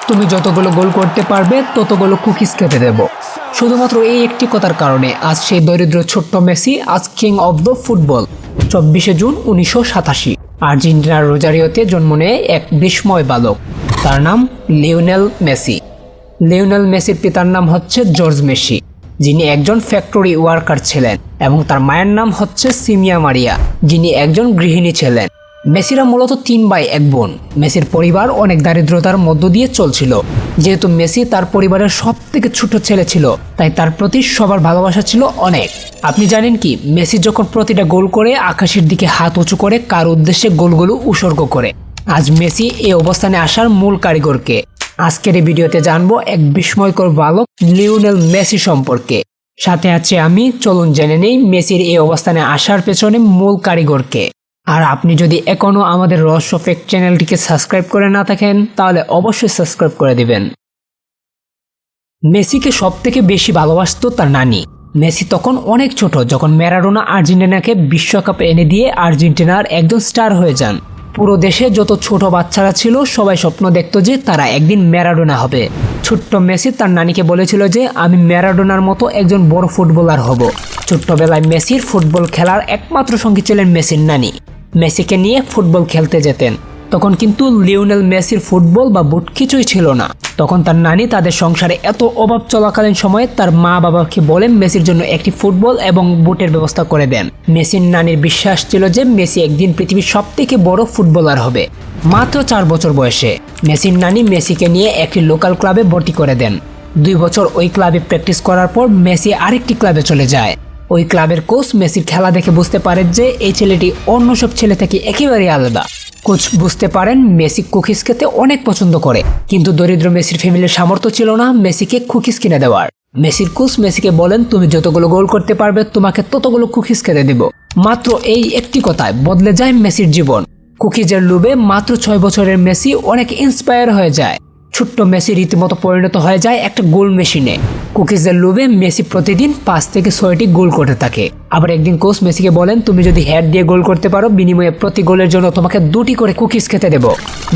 তুমি যতগুলো গোল করতে পারবে ততগুলো কুকিজ খেতে দেব। শুধুমাত্র এই একটি কথার কারণে আজ সেই দরিদ্র ছোট্ট মেসি আজ কিং অব দ্য ফুটবল। 24শে জুন 1987 আর্জেন্টিনার রোজারিওতে জন্ম নেয় এক বিস্ময় বালক। তার নাম লিওনেল মেসি। লিওনেল মেসির পিতার নাম হচ্ছে জর্জ মেসি, যিনি একজন ফ্যাক্টরি ওয়ার্কার ছিলেন, এবং তার মায়ের নাম হচ্ছে সিমিয়া মারিয়া, যিনি একজন গৃহিণী ছিলেন। মেসিরা মূলত 3 ভাই 1 বোন। মেসির পরিবার অনেক দারিদ্রতার মধ্য দিয়ে চলছিল। যেহেতু মেসি তার পরিবারের সব থেকে ছোট ছেলে ছিল, তাই তার প্রতি সবার ভালোবাসা ছিল অনেক। আপনি জানেন কি, মেসি যখন প্রতিটা গোল করে আকাশের দিকে হাত উঁচু করে কার উদ্দেশ্যে গোলগুলো উৎসর্গ করে। আজ মেসি এই অবস্থানে আসার মূল কারিগরকে। আজকের এই ভিডিওতে জানবো এক বিস্ময়কর বালক লিওনেল মেসি সম্পর্কে। সাথে আছে আমি। চলুন জেনে নেই মেসির এই অবস্থানে আসার পেছনে মূল কারিগরকে। আর আপনি যদি এখনো আমাদের রহস্য ফ্যাক্ট চ্যানেলটিকে সাবস্ক্রাইব করে না থাকেন, তাহলে অবশ্যই সাবস্ক্রাইব করে দিবেন। মেসিকে সব থেকে বেশি ভালোবাসত তার নানি। মেসি তখন অনেক ছোট যখন ম্যারাডোনা আর্জেন্টিনাকে বিশ্বকাপ এনে দিয়ে আর্জেন্টিনার একজন স্টার হয়ে যান। পুরো দেশে যত ছোট বাচ্চারা ছিল সবাই স্বপ্ন দেখত যে তারা একদিন ম্যারাডোনা হবে। ছোট্ট মেসি তার নানিকে বলেছিল যে আমি ম্যারাডোনার মতো একজন বড় ফুটবলার হব। ছোট্টবেলায় মেসির ফুটবল খেলার একমাত্র সঙ্গী ছিলেন মেসির নানি। মেসিকে নিয়ে ফুটবল খেলতে যেতেন। তখন কিন্তু লিওনেল মেসির ফুটবল বা বুট কিছুই ছিল না। তখন তার নানি তাদের সংসারে এত অভাব চলাকালীন সময়ে তার মা বাবাকে বলেন মেসির জন্য একটি ফুটবল এবং বুটের ব্যবস্থা করে দেন। মেসির নানির বিশ্বাস ছিল যে মেসি একদিন পৃথিবীর সবথেকে বড় ফুটবলার হবে। মাত্র 4 বছর বয়সে মেসির নানি মেসিকে নিয়ে একটি লোকাল ক্লাবে ভর্তি করে দেন। 2 বছর ওই ক্লাবে প্র্যাকটিস করার পর মেসি আরেকটি ক্লাবে চলে যায়। ওই ক্লাবের কোচ মেসির খেলা দেখে বুঝতে পারেন যে এই ছেলেটি অন্য সব ছেলে থেকে একেবারেই আলাদা। কোচ বুঝতে পারেন মেসি কুকিজ খেতে অনেক পছন্দ করে, কিন্তু দরিদ্র মেসির ফ্যামিলির সামর্থ্য ছিল না মেসিকে কুকিজ কিনে দেওয়ার। মেসির কোচ মেসিকে বলেন তুমি যতগুলো গোল করতে পারবে তোমাকে ততগুলো কুকিজ খেতে দেব। মাত্র এই একটি কথায় বদলে যায় মেসির জীবন। কুকিজের লোভে মাত্র 6 বছরের মেসি অনেক ইন্সপায়ার হয়ে যায়। ছোট্ট মেসি রীতিমতো পরিণত হয়ে যায় একটা গোল মেশিনে। কুকিজের লোভে মেসি প্রতিদিন 5 থেকে 6টি গোল করতে থাকে। আবার একদিন কোচ মেসিকে বলেন তুমি যদি হেড দিয়ে গোল করতে পারো বিনিময়ে প্রতি গোলের জন্য তোমাকে 2টি করে কুকিজ খেতে দেব।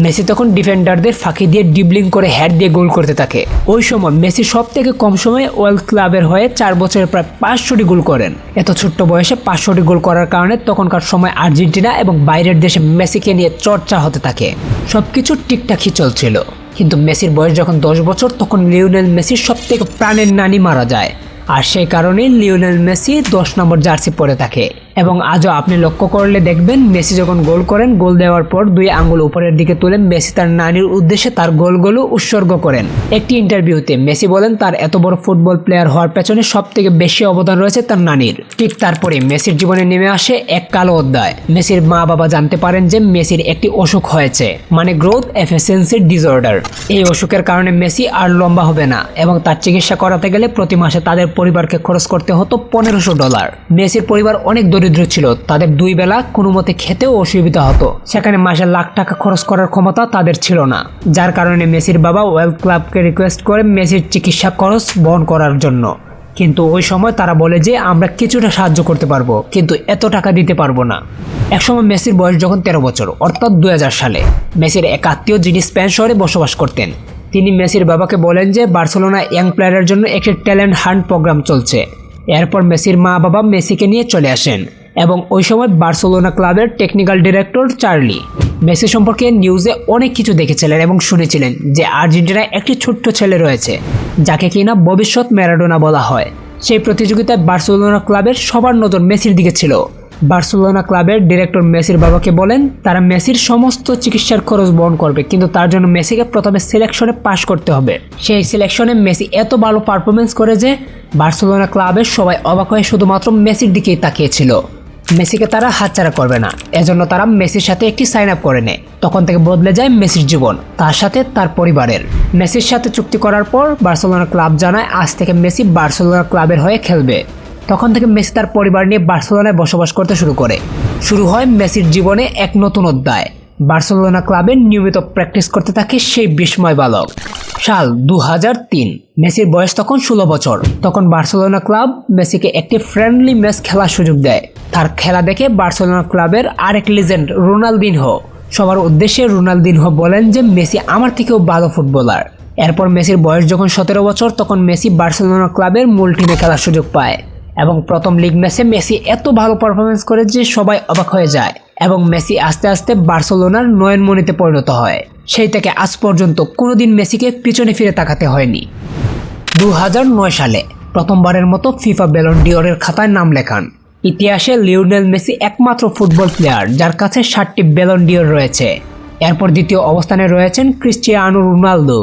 মেসি তখন ডিফেন্ডারদের ফাঁকি দিয়ে ডিবলিং করে হেড দিয়ে গোল করতে থাকে। ওই সময় মেসি সব থেকে কম সময়ে ওয়ার্ল্ড ক্লাবের হয়ে 4 বছরে প্রায় 500টি গোল করেন। এত ছোট্ট বয়সে 500টি গোল করার কারণে তখনকার সময় আর্জেন্টিনা এবং বাইরের দেশে মেসিকে নিয়ে চর্চা হতে থাকে। সবকিছু ঠিকঠাকই চলছিল, কিন্তু মেসির বয়স যখন 10 বছর তখন লিওনেল মেসির সব থেকে প্রাণের নানি মারা যায়। আর সেই কারণে লিওনেল মেসি 10 নম্বর জার্সি পরে থাকে। এবং আজও আপনি লক্ষ্য করলে দেখবেন মেসি যখন গোল করেন, গোল দেওয়ার পর 2 আঙ্গুল উপরের দিকে তুলে মেসি তার নানির উদ্দেশ্যে তার গোলগুলো উৎসর্গ করেন। একটি ইন্টারভিউতে মেসি বলেন তার এত বড় ফুটবল প্লেয়ার হওয়ার পেছনে সব থেকে বেশি অবদান রয়েছে তার নানির। ঠিক তারপরে মেসির জীবনে নেমে আসে এক কালো অধ্যায়। মেসির মা বাবা জানতে পারেন যে মেসির একটি অসুখ হয়েছে, মানে গ্রোথ এফিসিয়েন্সি ডিসঅর্ডার। এই অসুখের কারণে মেসি আর লম্বা হবে না, এবং তার চিকিৎসা করাতে গেলে প্রতি মাসে তাদের পরিবারকে খরচ করতে হতো $1500। মেসির পরিবার অনেক দরিদ্র ছিল, তাদের 2 বেলা কোনো মতে খেতেও অসুবিধা হতো। সেখানে মাসে লাখ টাকা খরচ করার ক্ষমতা তাদের ছিল না, যার কারণে মেসির বাবা ওয়ার্ল্ড ক্লাবকে রিকোয়েস্ট করে মেসির চিকিৎসা খরচ বহন করার জন্য। কিন্তু ওই সময় তারা বলে যে আমরা কিছুটা সাহায্য করতে পারবো, কিন্তু এত টাকা দিতে পারবো না। একসময় মেসির বয়স যখন 13 বছর, অর্থাৎ 2000 সালে, মেসির এক আত্মীয় যিনি স্পেন শহরে বসবাস করতেন, তিনি মেসির বাবাকে বলেন যে বার্সেলোনা ইয়াং প্লেয়ারের জন্য একটি ট্যালেন্ট হান্ট প্রোগ্রাম চলছে। এরপর মেসির মা বাবা মেসিকে নিয়ে চলে আসেন, এবং ওই সময় বার্সেলোনা ক্লাবের টেকনিক্যাল ডিরেক্টর চার্লি মেসি সম্পর্কে নিউজে অনেক কিছু দেখেছিলেন এবং শুনেছিলেন যে আর্জেন্টিনায় একটি ছোট্ট ছেলে রয়েছে যাকে কিনা ভবিষ্যৎ ম্যারাডোনা বলা হয়। সেই প্রতিযোগিতায় বার্সেলোনা ক্লাবের সবার নজর মেসির দিকে ছিল। বার্সেলোনা ক্লাবের ডিরেক্টর মেসির বাবাকে বলেন তারা মেসির সমস্ত চিকিৎসার খরচ বহন করবে, কিন্তু তার জন্য মেসিকে প্রথমে সিলেকশনে পাশ করতে হবে। সেই সিলেকশনে মেসি এত ভালো পারফরমেন্স করে যে বার্সেলোনা ক্লাবের সবাই অবাক হয়ে শুধুমাত্র মেসির দিকেই তাকিয়েছিল। মেসিকে তারা হাতছাড়া করবে না, এজন্য তারা মেসির সাথে একটি সাইন আপ করে নেয়। তখন থেকে বদলে যায় মেসির জীবন, তার সাথে তার পরিবারের। মেসির সাথে চুক্তি করার পর বার্সেলোনা ক্লাব জানায় আজ থেকে মেসি বার্সেলোনা ক্লাবের হয়ে খেলবে। তখন থেকে মেসি তার পরিবার নিয়ে বার্সেলোনায় বসবাস করতে শুরু করে। শুরু হয় মেসির জীবনে এক নতুন অধ্যায়। বার্সেলোনা ক্লাবে নিয়মিত প্র্যাকটিস করতে থাকে সেই বিস্ময় বালক। সাল 2003, মেসির বয়স তখন 16 বছর। তখন বার্সেলোনা ক্লাব মেসিকে একটি ফ্রেন্ডলি ম্যাচ খেলার সুযোগ দেয়। তার খেলা দেখে বার্সেলোনা ক্লাবের আরেক লিজেন্ড রোনালদিনহো সবার উদ্দেশ্যে রোনালদিনহো বলেন যে মেসি আমার থেকেও ভালো ফুটবলার। এরপর মেসির বয়স যখন 17 বছর তখন মেসি বার্সেলোনা ক্লাবের মূল টিমে খেলার সুযোগ পায় এবং প্রথম লিগ ম্যাচে মেসি এত ভালো পারফরমেন্স করে যে সবাই অবাক হয়ে যায় এবং মেসি আস্তে আস্তে বার্সেলোনার নয়নমণিতে পরিণত হয়। সেই থেকে আজ পর্যন্ত কোনোদিন মেসিকে পিছনে ফিরে তাকাতে হয়নি। 2009 সালে প্রথমবারের মতো ফিফা ব্যালন ডিওরের খাতায় নাম লেখান। ইতিহাসে লিওনেল মেসি একমাত্র ফুটবল প্লেয়ার যার কাছে 7টি ব্যালন ডিওর রয়েছে। এরপর দ্বিতীয় অবস্থানে রয়েছেন ক্রিস্টিয়ানো রোনালদো।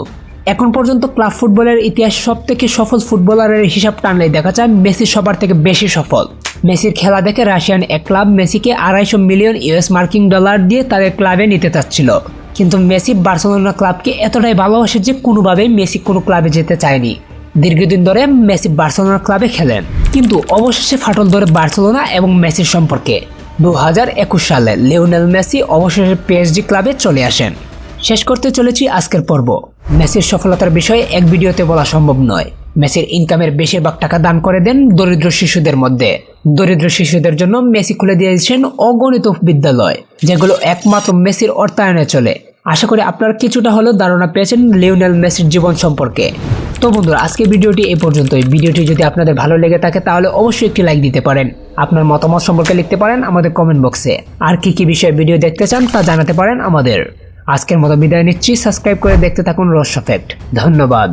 এখন পর্যন্ত ক্লাব ফুটবলের ইতিহাসে সবথেকে সফল ফুটবলারের হিসাব টানলে দেখা যায় মেসি সবার থেকে বেশি সফল। মেসির খেলা দেখে রাশিয়ান এক ক্লাব মেসিকে 250 মিলিয়ন মার্কিন ডলার দিয়ে তাদের ক্লাবে নিতে চাচ্ছিল, কিন্তু মেসি বার্সেলোনা ক্লাবকে এতটাই ভালোবাসে যে কোনোভাবেই মেসি কোনো ক্লাবে যেতে চায়নি। দীর্ঘদিন ধরে মেসি বার্সেলোনা ক্লাবে খেলেন, কিন্তু অবশেষে ফাটল ধরে বার্সেলোনা এবং মেসির সম্পর্কে। 2021 সালে লিওনেল মেসি অবশেষে পিএসজি ক্লাবে চলে আসেন। শেষ করতে চলেছি আজকের পর্ব। মেসির সফলতার বিষয়ে এক ভিডিওতে বলা সম্ভব নয়। মেসির ইনকামের বেশিরভাগ টাকা দান করে দেন দরিদ্র শিশুদের মধ্যে। দরিদ্র শিশুদের জন্য মেসি খুলে দিয়েছেন অগণিত বিদ্যালয়, যেগুলো একমাত্র মেসির অর্থায়নে চলে। আশা করি আপনারা কিছুটা হলেও ধারণা পেয়েছেন লিওনেল মেসির জীবন সম্পর্কে। তো বন্ধুরা, আজকে ভিডিওটি এই পর্যন্তই। ভিডিওটি যদি আপনাদের ভালো লেগে থাকে তাহলে অবশ্যই একটি লাইক দিতে পারেন। আপনার মতামত সম্পর্কে লিখতে পারেন আমাদের কমেন্ট বক্সে। আর কি বিষয়ে ভিডিও দেখতে চান তা জানাতে পারেন আমাদের। আজকের মতো বিদায় নিচ্ছি। সাবস্ক্রাইব করে দেখতে থাকুন রহস্য ফ্যাক্ট। ধন্যবাদ।